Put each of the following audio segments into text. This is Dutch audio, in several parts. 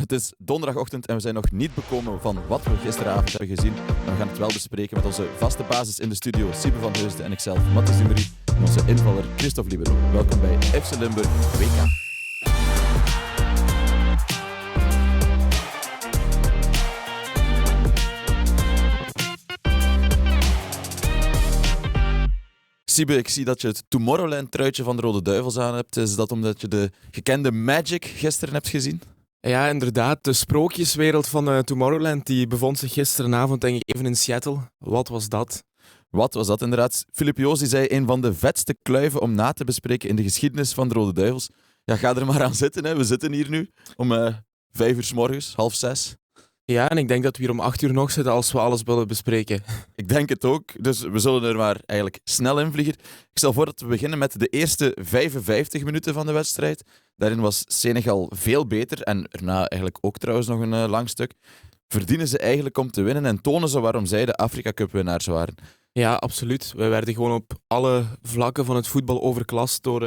Het is donderdagochtend en we zijn nog niet bekomen van wat we gisteravond hebben gezien. Maar we gaan het wel bespreken met onze vaste basis in de studio, Siebe van Heusden en ikzelf, Matthias Dumery, en onze invaller Christophe Libero. Welkom bij FC Limburg WK. Siebe, ik zie dat je het Tomorrowland-truitje van de Rode Duivels aan hebt. Is dat omdat je de gekende Magic gisteren hebt gezien? Ja, inderdaad. De sprookjeswereld van Tomorrowland die bevond zich gisteravond denk ik even in Seattle. Wat was dat? Wat was dat inderdaad? Filip Joos die zei een van de vetste kluiven om na te bespreken in de geschiedenis van de Rode Duivels. Ja, ga er maar aan zitten. Hè. We zitten hier nu om 5 uur 's morgens, 5:30. Ja, en ik denk dat we hier om 8 uur nog zitten als we alles willen bespreken. Ik denk het ook, dus we zullen er maar eigenlijk snel in vliegen. Ik stel voor dat we beginnen met de eerste 55 minuten van de wedstrijd. Daarin was Senegal veel beter en erna eigenlijk ook trouwens nog een lang stuk. Verdienen ze eigenlijk om te winnen en tonen ze waarom zij de Afrika Cup winnaars waren? Ja, absoluut. We werden gewoon op alle vlakken van het voetbal overklast door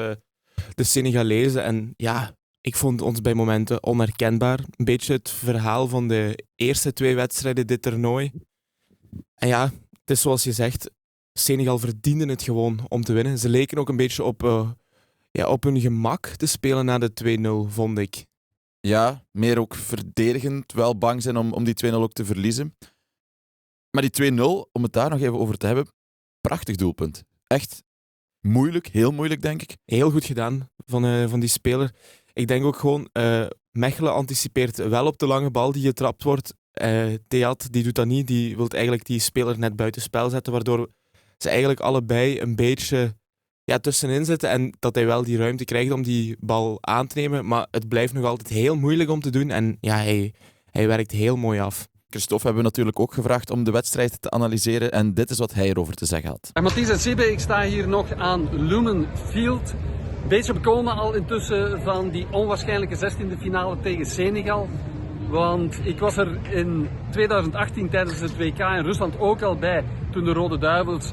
de Senegalezen. En ja, ik vond ons bij momenten onherkenbaar. Een beetje het verhaal van de eerste 2 wedstrijden dit toernooi. En ja, het is zoals je zegt, Senegal verdiende het gewoon om te winnen. Ze leken ook een beetje op hun gemak te spelen na de 2-0, vond ik. Ja, meer ook verdedigend, wel bang zijn om die 2-0 ook te verliezen. Maar die 2-0, om het daar nog even over te hebben, prachtig doelpunt. Echt moeilijk, heel moeilijk denk ik. Heel goed gedaan van die speler. Ik denk ook gewoon, Mechelen anticipeert wel op de lange bal die getrapt wordt. Theat, die doet dat niet. Die wil eigenlijk die speler net buitenspel zetten, waardoor ze eigenlijk allebei een beetje tussenin zitten en dat hij wel die ruimte krijgt om die bal aan te nemen. Maar het blijft nog altijd heel moeilijk om te doen en ja, hij werkt heel mooi af. Christophe hebben we natuurlijk ook gevraagd om de wedstrijd te analyseren en dit is wat hij erover te zeggen had. Matthias en Siebe, ik sta hier nog aan Lumen Field. Een beetje bekomen al intussen van die onwaarschijnlijke 16e finale tegen Senegal. Want ik was er in 2018 tijdens het WK in Rusland ook al bij. Toen de Rode Duivels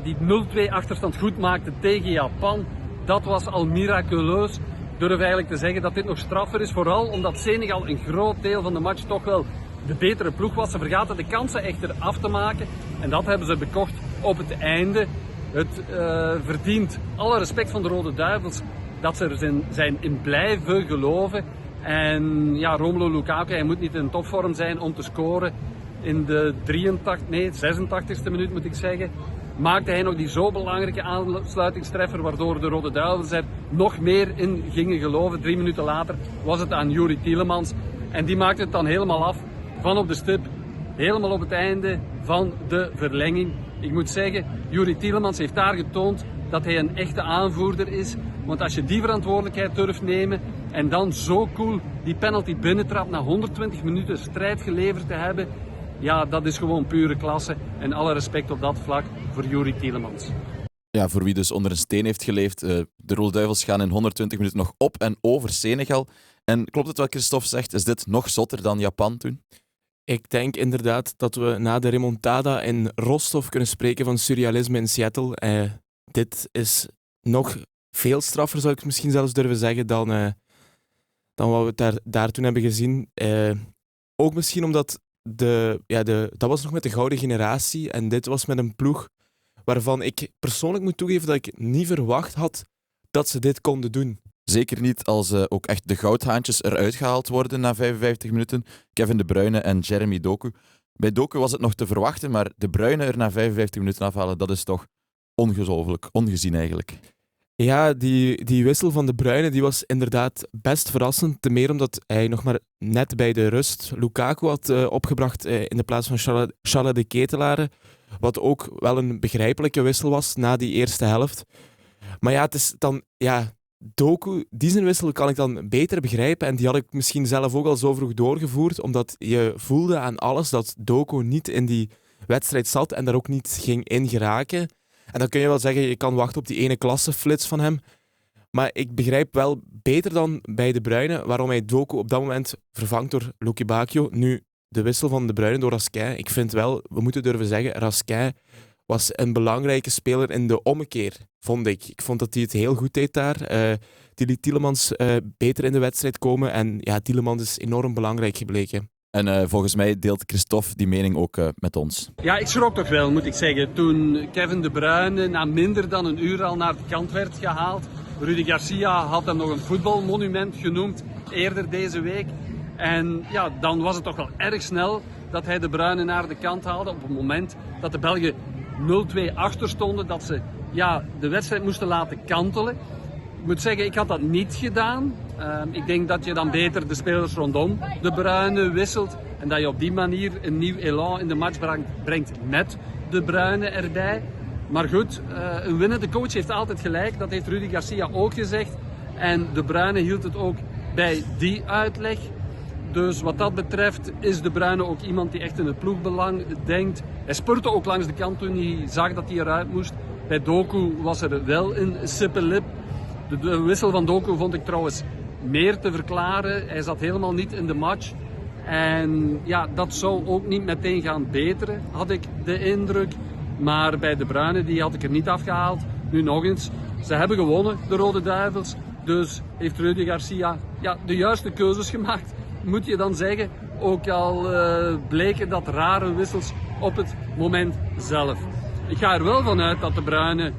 die 0-2 achterstand goed maakten tegen Japan. Dat was al miraculeus. Ik durf eigenlijk te zeggen dat dit nog straffer is. Vooral omdat Senegal een groot deel van de match toch wel de betere ploeg was. Ze vergaten de kansen echter af te maken. En dat hebben ze bekocht op het einde. Het verdient alle respect van de Rode Duivels dat ze er zijn in blijven geloven. En ja, Romelu Lukaku, hij moet niet in topvorm zijn om te scoren. In de 86e minuut moet ik zeggen, maakte hij nog die zo belangrijke aansluitingstreffer, waardoor de Rode Duivels er nog meer in gingen geloven. 3 minuten later was het aan Youri Tielemans. En die maakte het dan helemaal af, van op de stip, helemaal op het einde van de verlenging. Ik moet zeggen, Youri Tielemans heeft daar getoond dat hij een echte aanvoerder is. Want als je die verantwoordelijkheid durft nemen en dan zo cool die penalty binnentrapt na 120 minuten strijd geleverd te hebben, ja, dat is gewoon pure klasse. En alle respect op dat vlak voor Youri Tielemans. Ja, voor wie dus onder een steen heeft geleefd, de Rode Duivels gaan in 120 minuten nog op en over Senegal. En klopt het wat Christophe zegt, is dit nog zotter dan Japan toen? Ik denk inderdaad dat we na de remontada in Rostov kunnen spreken van surrealisme in Seattle. Dit is nog veel straffer, zou ik misschien zelfs durven zeggen, dan wat we daar toen hebben gezien. Ook misschien omdat dat was nog met de gouden generatie en dit was met een ploeg waarvan ik persoonlijk moet toegeven dat ik niet verwacht had dat ze dit konden doen. Zeker niet als ook echt de goudhaantjes eruit gehaald worden na 55 minuten. Kevin De Bruyne en Jeremy Doku. Bij Doku was het nog te verwachten, maar De Bruyne er na 55 minuten afhalen, dat is toch ongelooflijk, ongezien eigenlijk. Ja, die wissel van De Bruyne die was inderdaad best verrassend. Ten meer omdat hij nog maar net bij de rust Lukaku had opgebracht in de plaats van Charles de Ketelaere. Wat ook wel een begrijpelijke wissel was na die eerste helft. Maar ja, het is dan... Ja, Doku, die zijn wissel kan ik dan beter begrijpen en die had ik misschien zelf ook al zo vroeg doorgevoerd, omdat je voelde aan alles dat Doku niet in die wedstrijd zat en daar ook niet ging in geraken. En dan kun je wel zeggen, je kan wachten op die ene klasseflits van hem. Maar ik begrijp wel beter dan bij De Bruyne waarom hij Doku op dat moment vervangt door Lucky Bacchio. Nu, de wissel van De Bruyne door Raskin, ik vind wel, we moeten durven zeggen, Raskin was een belangrijke speler in de ommekeer, vond ik. Ik vond dat hij het heel goed deed daar. die liet Tielemans beter in de wedstrijd komen. En ja, Tielemans is enorm belangrijk gebleken. En volgens mij deelt Christophe die mening ook met ons. Ja, ik schrok toch wel, moet ik zeggen. Toen Kevin De Bruyne na minder dan een uur al naar de kant werd gehaald. Rudy Garcia had hem nog een voetbalmonument genoemd eerder deze week. En ja, dan was het toch wel erg snel dat hij De Bruyne naar de kant haalde. Op het moment dat de Belgen 0-2 achter stonden, dat ze de wedstrijd moesten laten kantelen. Ik moet zeggen, ik had dat niet gedaan. Ik denk dat je dan beter de spelers rondom De Bruyne wisselt. En dat je op die manier een nieuw elan in de match brengt met De Bruyne erbij. Maar goed, een winnende coach heeft altijd gelijk. Dat heeft Rudy Garcia ook gezegd. En De Bruyne hield het ook bij die uitleg. Dus wat dat betreft is De Bruyne ook iemand die echt in het ploegbelang denkt. Hij spurte ook langs de kant toen hij zag dat hij eruit moest. Bij Doku was er wel een sippelip. De wissel van Doku vond ik trouwens meer te verklaren. Hij zat helemaal niet in de match. En ja, dat zou ook niet meteen gaan beteren, had ik de indruk. Maar bij De Bruyne, die had ik er niet afgehaald. Nu nog eens, ze hebben gewonnen, de Rode Duivels. Dus heeft Rudy Garcia de juiste keuzes gemaakt, moet je dan zeggen. Ook al bleken dat rare wissels op het moment zelf. Ik ga er wel van uit dat De Bruyne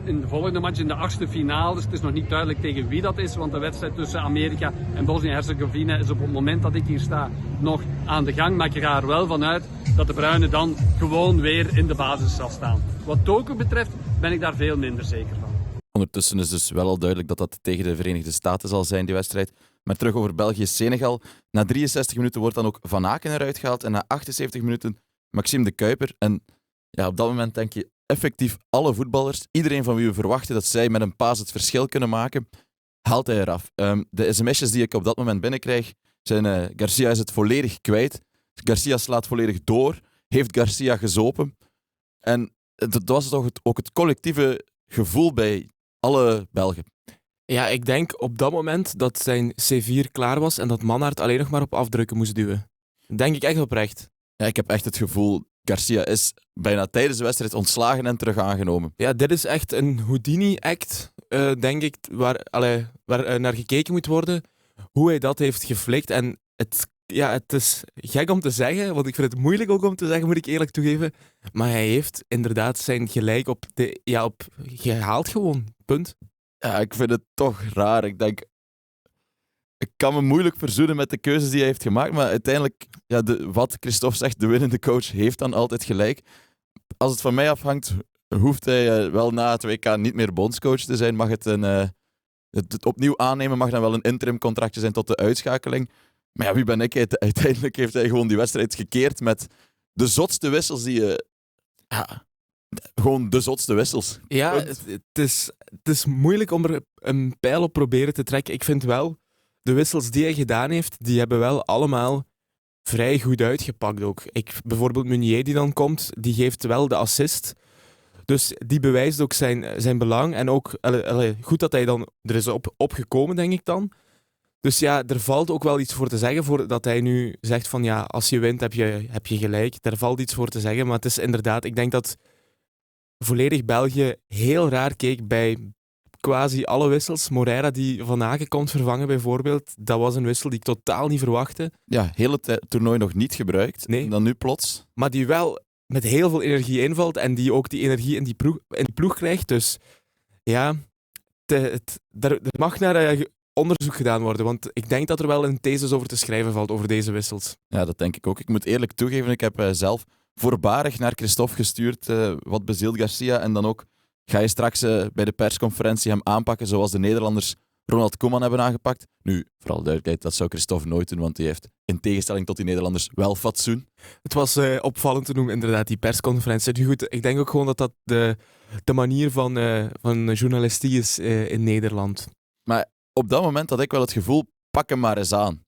in de volgende match in de 8e finale, dus het is nog niet duidelijk tegen wie dat is, want de wedstrijd tussen Amerika en Bosnië-Herzegovina is op het moment dat ik hier sta nog aan de gang. Maar ik ga er wel van uit dat De Bruyne dan gewoon weer in de basis zal staan. Wat Doku betreft ben ik daar veel minder zeker van. Ondertussen is dus wel al duidelijk dat dat tegen de Verenigde Staten zal zijn, die wedstrijd. Maar terug over België-Senegal. Na 63 minuten wordt dan ook Van Aken eruit gehaald en na 78 minuten Maxime de Kuiper. En ja, op dat moment denk je effectief alle voetballers, iedereen van wie we verwachten dat zij met een paas het verschil kunnen maken, haalt hij eraf. De sms'jes die ik op dat moment binnenkrijg zijn Garcia is het volledig kwijt. Garcia slaat volledig door. Heeft Garcia gezopen. En dat was toch ook het collectieve gevoel bij alle Belgen. Ja, ik denk op dat moment dat zijn C4 klaar was en dat Mannaert alleen nog maar op afdrukken moest duwen. Dat denk ik echt oprecht. Ja, ik heb echt het gevoel, Garcia is bijna tijdens de wedstrijd ontslagen en terug aangenomen. Ja, dit is echt een Houdini-act, denk ik, waar naar gekeken moet worden. Hoe hij dat heeft geflikt. En het is gek om te zeggen, want ik vind het moeilijk ook om te zeggen, moet ik eerlijk toegeven. Maar hij heeft inderdaad zijn gelijk op gehaald gewoon. Punt. Ja, ik vind het toch raar. Ik denk, ik kan me moeilijk verzoenen met de keuzes die hij heeft gemaakt, maar uiteindelijk, wat Christophe zegt, de winnende coach heeft dan altijd gelijk. Als het van mij afhangt, hoeft hij wel na het WK niet meer bondscoach te zijn. Mag het opnieuw aannemen, mag dan wel een interim contractje zijn tot de uitschakeling. Maar ja, wie ben ik? Uiteindelijk heeft hij gewoon die wedstrijd gekeerd met de zotste wissels die je... gewoon de zotste wissels. Ja, het is moeilijk om er een pijl op proberen te trekken. Ik vind wel, de wissels die hij gedaan heeft, die hebben wel allemaal vrij goed uitgepakt ook. Bijvoorbeeld Meunier die dan komt, die geeft wel de assist. Dus die bewijst ook zijn belang. En ook goed dat hij dan er is opgekomen, denk ik dan. Dus ja, er valt ook wel iets voor te zeggen, voordat hij nu zegt van ja, als je wint heb je gelijk. Daar valt iets voor te zeggen, maar het is inderdaad, ik denk dat volledig België heel raar keek bij quasi alle wissels. Moreira die Van Aken komt vervangen bijvoorbeeld, dat was een wissel die ik totaal niet verwachtte. Ja, heel het toernooi nog niet gebruikt. Nee. Dan nu plots. Maar die wel met heel veel energie invalt en die ook die energie in die ploeg krijgt. Dus ja, er mag naar onderzoek gedaan worden, want ik denk dat er wel een thesis over te schrijven valt over deze wissels. Ja, dat denk ik ook. Ik moet eerlijk toegeven, ik heb zelf voorbarig naar Christophe gestuurd, wat bezielt Garcia, en dan ook ga je straks bij de persconferentie hem aanpakken zoals de Nederlanders Ronald Koeman hebben aangepakt. Nu, vooral duidelijkheid, dat zou Christophe nooit doen, want die heeft in tegenstelling tot die Nederlanders wel fatsoen. Het was opvallend te noemen, inderdaad, die persconferentie. Nu goed, ik denk ook gewoon dat dat de manier van journalistiek is in Nederland. Maar op dat moment had ik wel het gevoel, pak hem maar eens aan.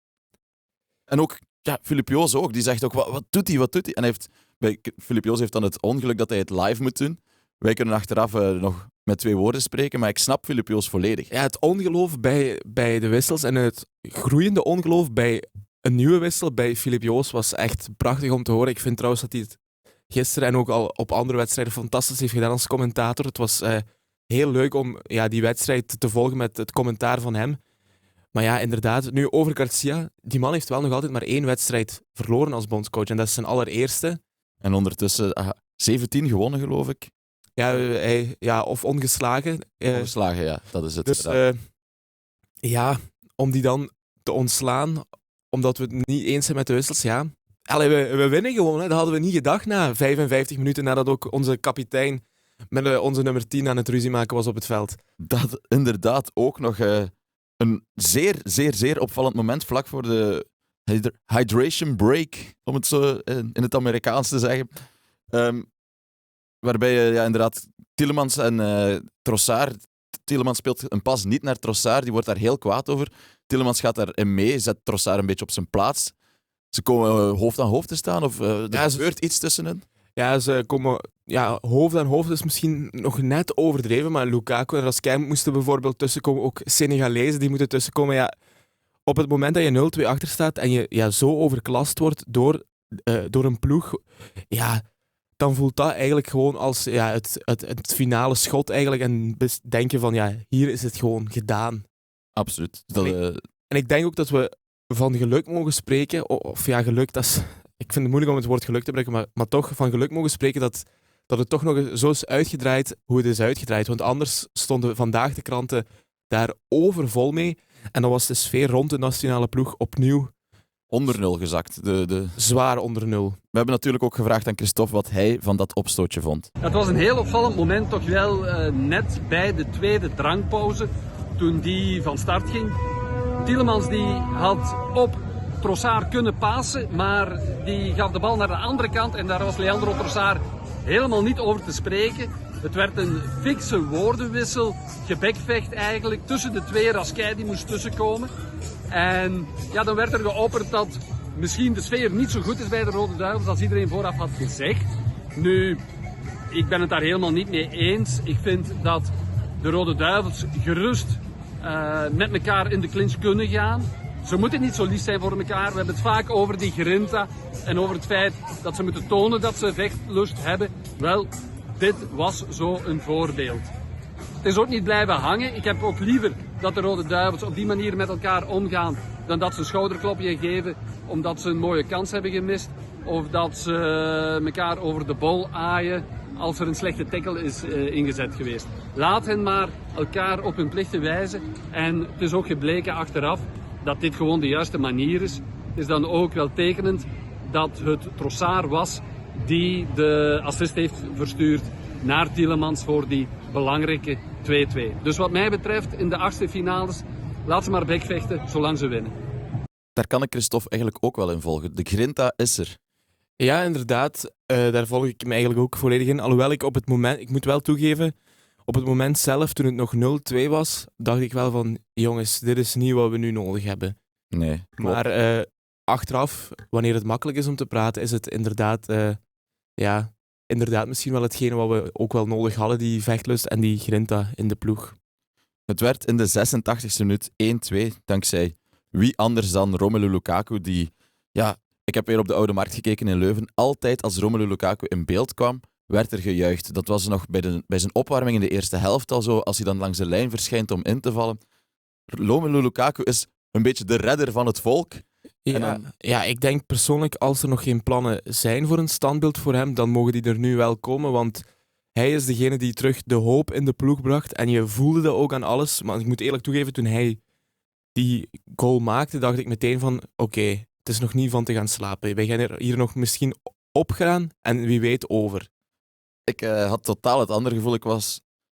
En ook, Filip Joos ook, die zegt ook, wat doet hij? En Filip Joos heeft dan het ongeluk dat hij het live moet doen. Wij kunnen achteraf nog met 2 woorden spreken, maar ik snap Filip Joos volledig. Ja, het ongeloof bij de wissels en het groeiende ongeloof bij een nieuwe wissel bij Filip Joos was echt prachtig om te horen. Ik vind trouwens dat hij het gisteren en ook al op andere wedstrijden fantastisch heeft gedaan als commentator. Het was heel leuk om die wedstrijd te volgen met het commentaar van hem. Maar ja, inderdaad, nu over Garcia. Die man heeft wel nog altijd maar 1 wedstrijd verloren als bondscoach. En dat is zijn allereerste. En ondertussen 17 gewonnen, geloof ik. Of ongeslagen. Ongeslagen, ja, dat is het. Dus om die dan te ontslaan, omdat we het niet eens zijn met de wissels, ja. Allee, we winnen gewoon, hè. Dat hadden we niet gedacht na 55 minuten nadat ook onze kapitein met onze nummer 10 aan het ruzie maken was op het veld. Dat inderdaad ook nog een zeer, zeer, zeer opvallend moment vlak voor de hydration break, om het zo in het Amerikaans te zeggen. Waarbij je inderdaad Tielemans en Trossard... Tielemans speelt een pas niet naar Trossard, die wordt daar heel kwaad over. Tielemans gaat daarin mee, zet Trossard een beetje op zijn plaats. Ze komen hoofd aan hoofd te staan, of er gebeurt iets tussenin? Ja, ze komen... Ja, hoofd aan hoofd is misschien nog net overdreven, maar Lukaku en Raskin moesten bijvoorbeeld tussenkomen. Ook Senegalezen die moeten tussenkomen. Ja, op het moment dat je 0-2 achter staat en je zo overklast wordt door een ploeg, ja, dan voelt dat eigenlijk gewoon als het finale schot eigenlijk. En denken van, ja, hier is het gewoon gedaan. Absoluut. En ik denk ook dat we van geluk mogen spreken. Of ja, geluk, dat is... Ik vind het moeilijk om het woord geluk te gebruiken, maar toch van geluk mogen spreken dat het toch nog zo is uitgedraaid hoe het is uitgedraaid. Want anders stonden vandaag de kranten daar overvol mee. En dan was de sfeer rond de nationale ploeg opnieuw onder nul gezakt. Zwaar onder nul. We hebben natuurlijk ook gevraagd aan Christophe wat hij van dat opstootje vond. Het was een heel opvallend moment, toch wel net bij de tweede drankpauze, toen die van start ging. Tielemans die had op Trossard kunnen pasen, maar die gaf de bal naar de andere kant en daar was Leandro Trossard helemaal niet over te spreken. Het werd een fikse woordenwissel, gebekvecht eigenlijk, tussen de twee. Raskin die moest tussenkomen. En ja, dan werd er geopperd dat misschien de sfeer niet zo goed is bij de Rode Duivels als iedereen vooraf had gezegd. Nu, ik ben het daar helemaal niet mee eens. Ik vind dat de Rode Duivels gerust met elkaar in de clinch kunnen gaan. Ze moeten niet zo lief zijn voor elkaar. We hebben het vaak over die grinta en over het feit dat ze moeten tonen dat ze vechtlust hebben. Wel, dit was zo een voorbeeld. Het is ook niet blijven hangen. Ik heb ook liever dat de Rode Duivels op die manier met elkaar omgaan dan dat ze een schouderklopje geven omdat ze een mooie kans hebben gemist. Of dat ze elkaar over de bol aaien als er een slechte tackle is ingezet geweest. Laat hen maar elkaar op hun plichten wijzen. En het is ook gebleken achteraf dat dit gewoon de juiste manier is. Het is dan ook wel tekenend dat het Trossard was die de assist heeft verstuurd naar Tielemans voor die belangrijke 2-2. Dus wat mij betreft in de 8e finales, laat ze maar bekvechten zolang ze winnen. Daar kan ik Christophe eigenlijk ook wel in volgen. De grinta is er. Ja, inderdaad. Daar volg ik me eigenlijk ook volledig in. Alhoewel ik op het moment, ik moet wel toegeven, op het moment zelf, toen het nog 0-2 was, dacht ik wel van, jongens, dit is niet wat we nu nodig hebben. Nee, klopt. Maar achteraf, wanneer het makkelijk is om te praten, is het inderdaad misschien wel hetgene wat we ook wel nodig hadden, die vechtlust en die grinta in de ploeg. Het werd in de 86e minuut 1-2, dankzij wie anders dan Romelu Lukaku, die, ja, ik heb weer op de Oude Markt gekeken in Leuven, altijd als Romelu Lukaku in beeld kwam, werd er gejuicht. Dat was nog bij zijn opwarming in de eerste helft al zo, als hij dan langs de lijn verschijnt om in te vallen. Romelu Lukaku is een beetje de redder van het volk. Ja, ik denk persoonlijk, als er nog geen plannen zijn voor een standbeeld voor hem, dan mogen die er nu wel komen, want hij is degene die terug de hoop in de ploeg bracht en je voelde dat ook aan alles. Maar ik moet eerlijk toegeven, toen hij die goal maakte, dacht ik meteen van, oké, het is nog niet van te gaan slapen. Wij gaan er hier nog misschien opgaan en wie weet over. Ik had totaal het andere gevoel.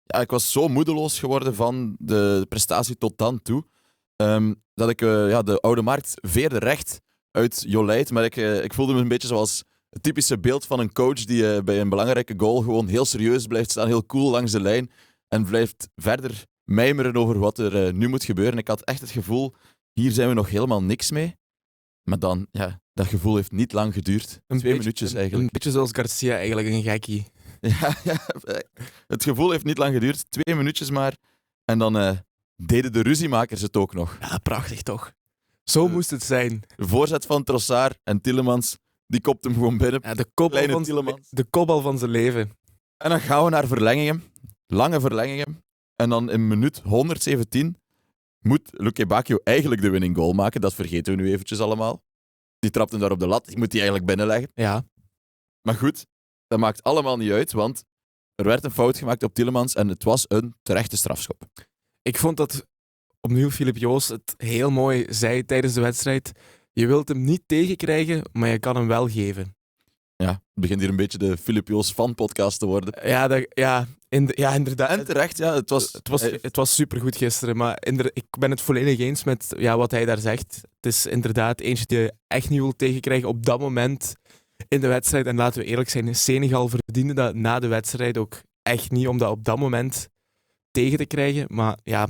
Ik was zo moedeloos geworden van de prestatie tot dan toe, dat ik de Oude Markt veerde recht uit Jolijt. Maar ik voelde me een beetje zoals het typische beeld van een coach die bij een belangrijke goal gewoon heel serieus blijft staan, heel cool langs de lijn en blijft verder mijmeren over wat er nu moet gebeuren. Ik had echt het gevoel, hier zijn we nog helemaal niks mee. Maar dan, ja, dat gevoel heeft niet lang geduurd. 2 minuutjes eigenlijk. Een beetje zoals Garcia, eigenlijk een gekkie. Ja, het gevoel heeft niet lang geduurd. 2 minuutjes maar. En dan deden de ruziemakers het ook nog. Ja, prachtig toch? Zo moest het zijn. De voorzet van Trossard en Tielemans, die kopt hem gewoon binnen. Ja, de kopbal van zijn leven. En dan gaan we naar verlengingen. lange verlengingen. En dan in minuut 117 moet Luke Bacchio eigenlijk de winning goal maken. Dat vergeten we nu eventjes allemaal. Die trapt hem daar op de lat. Die moet die eigenlijk binnenleggen. Ja. Maar goed, dat maakt allemaal niet uit, want er werd een fout gemaakt op Tielemans en het was een terechte strafschop. Ik vond dat opnieuw Filip Joos het heel mooi zei tijdens de wedstrijd. Je wilt hem niet tegenkrijgen, maar je kan hem wel geven. Ja, het begint hier een beetje de Filip Joos fan-podcast te worden. Ja, inderdaad. En terecht, ja. Het was supergoed gisteren, maar ik ben het volledig eens met wat hij daar zegt. Het is inderdaad eentje die je echt niet wil tegenkrijgen op dat moment in de wedstrijd. En laten we eerlijk zijn, Senegal verdiende dat na de wedstrijd ook echt niet om dat op dat moment tegen te krijgen. Maar ja,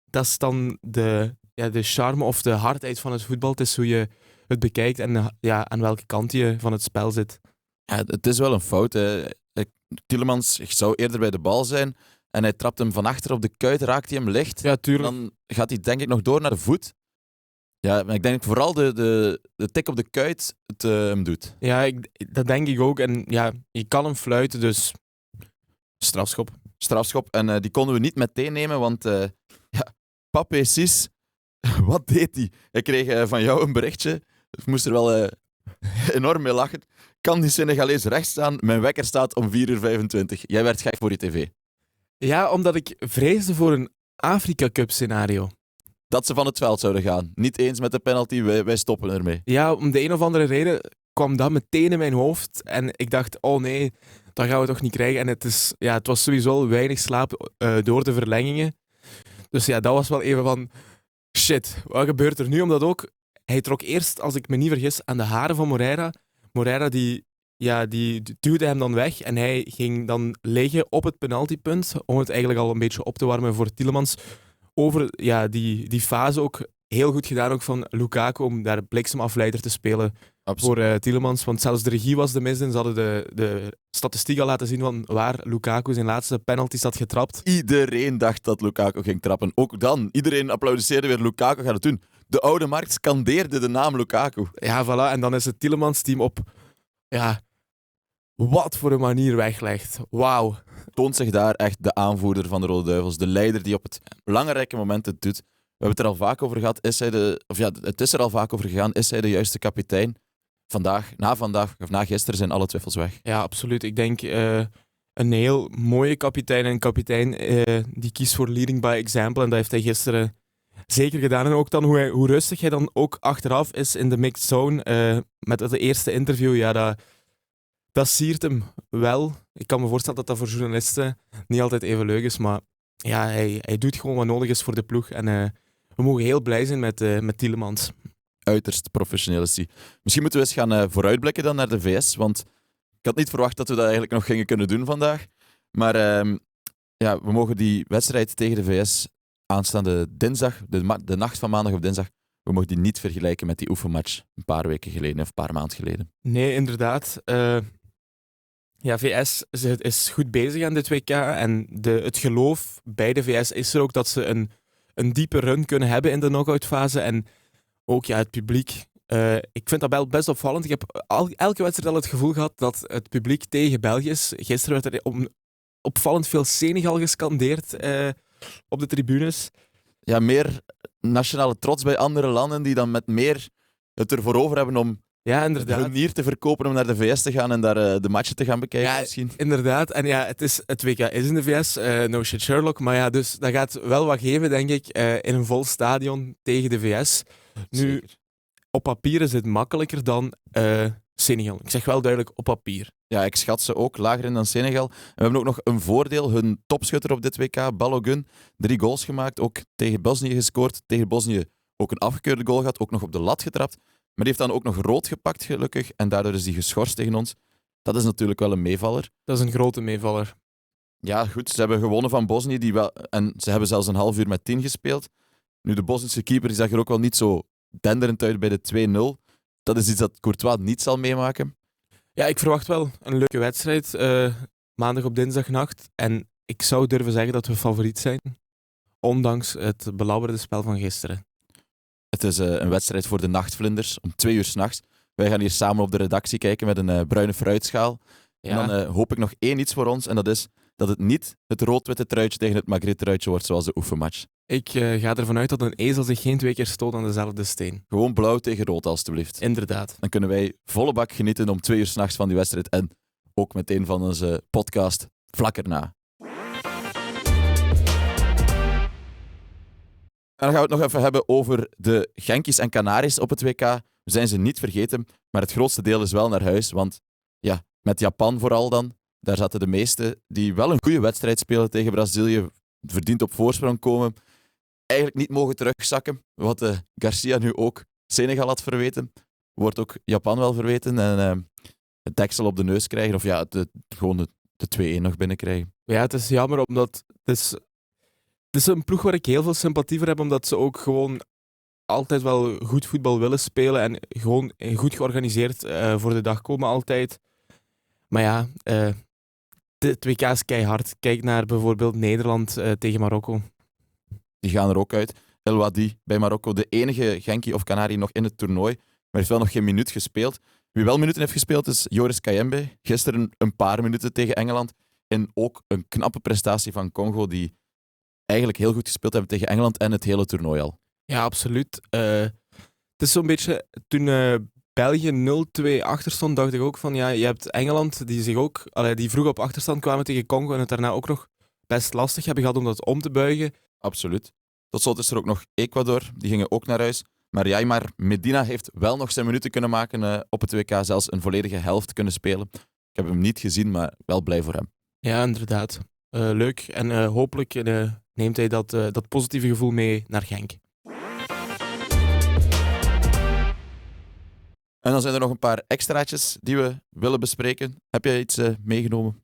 dat is dan de charme of de hardheid van het voetbal. Het is hoe je het bekijkt en aan welke kant je van het spel zit. Ja, het is wel een fout. Hè. Tielemans zou eerder bij de bal zijn en hij trapt hem van achter op de kuit, raakt hij hem licht. Ja, tuurlijk. Dan gaat hij denk ik nog door naar de voet. Ja, maar ik denk vooral de tik op de kuit het hem doet. Ja, dat denk ik ook. En ja, je kan hem fluiten, dus strafschop. Strafschop. En die konden we niet meteen nemen, want Pape Ciss, wat deed hij? Hij kreeg van jou een berichtje. Ik moest er wel enorm mee lachen. Kan die Senegalees rechts staan? Mijn wekker staat om 4:25. Jij werd gek voor je tv. Ja, omdat ik vreesde voor een Afrika Cup scenario. Dat ze van het veld zouden gaan. Niet eens met de penalty, wij stoppen ermee. Ja, om de een of andere reden kwam dat meteen in mijn hoofd. En ik dacht, oh nee, dat gaan we toch niet krijgen. En het was sowieso weinig slaap door de verlengingen. Dus ja, dat was wel even van, shit, wat gebeurt er nu? Omdat ook, hij trok eerst, als ik me niet vergis, aan de haren van Moreira. Moreira die duwde hem dan weg en hij ging dan liggen op het penaltypunt om het eigenlijk al een beetje op te warmen voor Tielemans. Over die fase ook heel goed gedaan ook van Lukaku om daar bliksemafleider te spelen. Absoluut. Voor Tielemans. Want zelfs de regie was de mis in. Ze hadden de statistiek al laten zien van waar Lukaku zijn laatste penalties had getrapt. Iedereen dacht dat Lukaku ging trappen. Ook dan. Iedereen applaudisseerde weer. Lukaku gaat het doen. De oude markt scandeerde de naam Lukaku. Ja, voilà. En dan is het Tielemans team op... Ja, wat voor een manier weglegt. Wauw. Toont zich daar echt de aanvoerder van de Rode Duivels. De leider die op het belangrijke moment het doet. We hebben het er al vaak over gehad. Het is er al vaak over gegaan. Is hij de juiste kapitein? Na gisteren zijn alle twijfels weg. Ja, absoluut. Ik denk een heel mooie kapitein. Een kapitein die kiest voor leading by example. En dat heeft hij gisteren zeker gedaan. En ook dan hoe rustig hij dan ook achteraf is in de mixed zone. Met het eerste interview, ja, dat siert hem wel. Ik kan me voorstellen dat dat voor journalisten niet altijd even leuk is. Maar ja, hij doet gewoon wat nodig is voor de ploeg. En we mogen heel blij zijn met Tielemans. Uiterst professioneel is hij. Misschien moeten we eens gaan vooruitblikken dan naar de VS. Want ik had niet verwacht dat we dat eigenlijk nog gingen kunnen doen vandaag. Maar we mogen die wedstrijd tegen de VS aanstaande dinsdag, de nacht van maandag op dinsdag, we mogen die niet vergelijken met die oefenmatch een paar weken geleden of een paar maanden geleden. Nee, inderdaad. VS is goed bezig aan dit WK. En het geloof bij de VS is er ook dat ze een diepe run kunnen hebben in de knock-outfase. En ook het publiek. Ik vind dat best opvallend. Ik heb elke wedstrijd al het gevoel gehad dat het publiek tegen België is. Gisteren werd er opvallend veel Senegal gescandeerd op de tribunes. Ja, meer nationale trots bij andere landen die dan met meer het ervoor over hebben om hun nier te verkopen om naar de VS te gaan en daar de matchen te gaan bekijken. Ja, misschien. Inderdaad. En ja, het WK is in de VS. No shit Sherlock. Maar ja, dus dat gaat wel wat geven, denk ik, in een vol stadion tegen de VS. Nu, Zeker. Op papier is het makkelijker dan Senegal. Ik zeg wel duidelijk op papier. Ja, ik schat ze ook lager in dan Senegal. En we hebben ook nog een voordeel. Hun topschutter op dit WK, Balogun, 3 goals gemaakt. Ook tegen Bosnië gescoord. Tegen Bosnië ook een afgekeurde goal gehad. Ook nog op de lat getrapt. Maar die heeft dan ook nog rood gepakt, gelukkig. En daardoor is die geschorst tegen ons. Dat is natuurlijk wel een meevaller. Dat is een grote meevaller. Ja, goed. Ze hebben gewonnen van Bosnië. En ze hebben zelfs een half uur met 10 gespeeld. Nu, de Bosnische keeper die zag er ook wel niet zo denderend uit bij de 2-0. Dat is iets dat Courtois niet zal meemaken. Ja, ik verwacht wel een leuke wedstrijd. Maandag op dinsdagnacht. En ik zou durven zeggen dat we favoriet zijn. Ondanks het belabberde spel van gisteren. Het is een wedstrijd voor de nachtvlinders om 2 uur 's nachts. Wij gaan hier samen op de redactie kijken met een bruine fruitschaal. Ja. En dan hoop ik nog 1 iets voor ons. En dat is dat het niet het rood-witte truitje tegen het Magritte-truitje wordt zoals de oefenmatch. Ik ga ervan uit dat een ezel zich geen 2 keer stoot aan dezelfde steen. Gewoon blauw tegen rood, alstublieft. Inderdaad. Dan kunnen wij volle bak genieten om 2 uur 's nachts van die wedstrijd en ook meteen van onze podcast vlak erna. En dan gaan we het nog even hebben over de Genkies en Canaries op het WK. We zijn ze niet vergeten, maar het grootste deel is wel naar huis. Want ja, met Japan vooral dan, daar zaten de meesten die wel een goede wedstrijd spelen tegen Brazilië, verdiend op voorsprong komen, eigenlijk niet mogen terugzakken. Wat Garcia nu ook Senegal had verweten, wordt ook Japan wel verweten. En het deksel op de neus krijgen, of ja, gewoon de 2-1 nog binnenkrijgen. Ja, het is jammer, omdat het is een ploeg waar ik heel veel sympathie voor heb, omdat ze ook gewoon altijd wel goed voetbal willen spelen en gewoon goed georganiseerd voor de dag komen altijd. Maar ja, het WK is keihard. Kijk naar bijvoorbeeld Nederland tegen Marokko. Die gaan er ook uit. El Wadi bij Marokko, de enige Genki of Canari nog in het toernooi, maar heeft wel nog geen minuut gespeeld. Wie wel minuten heeft gespeeld is Joris Kayembe. Gisteren een paar minuten tegen Engeland. En ook een knappe prestatie van Congo, die eigenlijk heel goed gespeeld hebben tegen Engeland en het hele toernooi al. Ja, absoluut. Het is zo'n beetje... Toen België 0-2 achter stond, dacht ik ook van... Ja, je hebt Engeland, die vroeg op achterstand kwamen tegen Congo en het daarna ook nog best lastig hebben gehad om dat om te buigen. Absoluut. Tot slot is er ook nog Ecuador. Die gingen ook naar huis. Maar Jaimar Medina heeft wel nog zijn minuten kunnen maken op het WK. Zelfs een volledige helft kunnen spelen. Ik heb hem niet gezien, maar wel blij voor hem. Ja, inderdaad. Leuk. En hopelijk neemt hij dat positieve gevoel mee naar Genk. En dan zijn er nog een paar extraatjes die we willen bespreken. Heb jij iets meegenomen?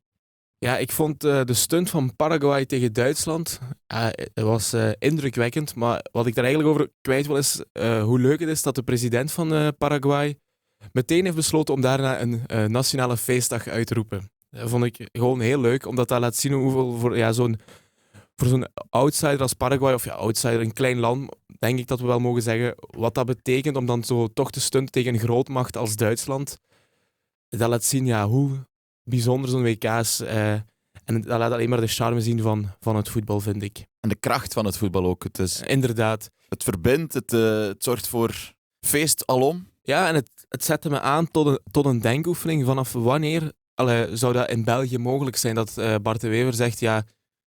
Ja, ik vond de stunt van Paraguay tegen Duitsland het was indrukwekkend. Maar wat ik daar eigenlijk over kwijt wil is hoe leuk het is dat de president van Paraguay meteen heeft besloten om daarna een nationale feestdag uit te roepen. Dat vond ik gewoon heel leuk, omdat dat laat zien hoeveel voor zo'n outsider als Paraguay, of ja, outsider, een klein land, denk ik dat we wel mogen zeggen, wat dat betekent om dan zo toch te stunten tegen een grootmacht als Duitsland. Dat laat zien hoe bijzonder zo'n WK is. En dat laat alleen maar de charme zien van het voetbal, vind ik. En de kracht van het voetbal ook. Inderdaad. Het verbindt, het zorgt voor feest alom. Ja, en het zette me aan tot een denkoefening. Vanaf wanneer zou dat in België mogelijk zijn dat Bart de Wever zegt, ja,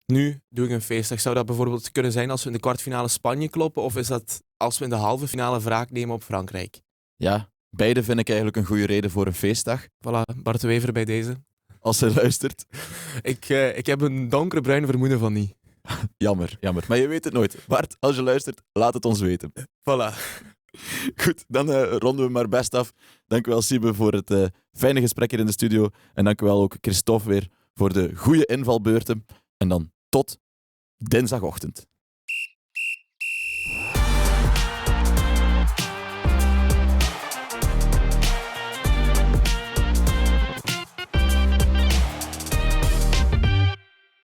nu doe ik een feestdag. Zou dat bijvoorbeeld kunnen zijn als we in de kwartfinale Spanje kloppen, of is dat als we in de halve finale wraak nemen op Frankrijk? Ja, beide vind ik eigenlijk een goede reden voor een feestdag. Voilà, Bart de Wever bij deze. Als hij luistert. Ik heb een donkerbruin vermoeden van niet. Jammer. Maar je weet het nooit. Bart, als je luistert, laat het ons weten. Voilà. Goed, dan ronden we maar best af. Dank u wel, Siebe, voor het fijne gesprek hier in de studio. En dank u wel ook, Christophe, weer voor de goede invalbeurten. En dan tot dinsdagochtend.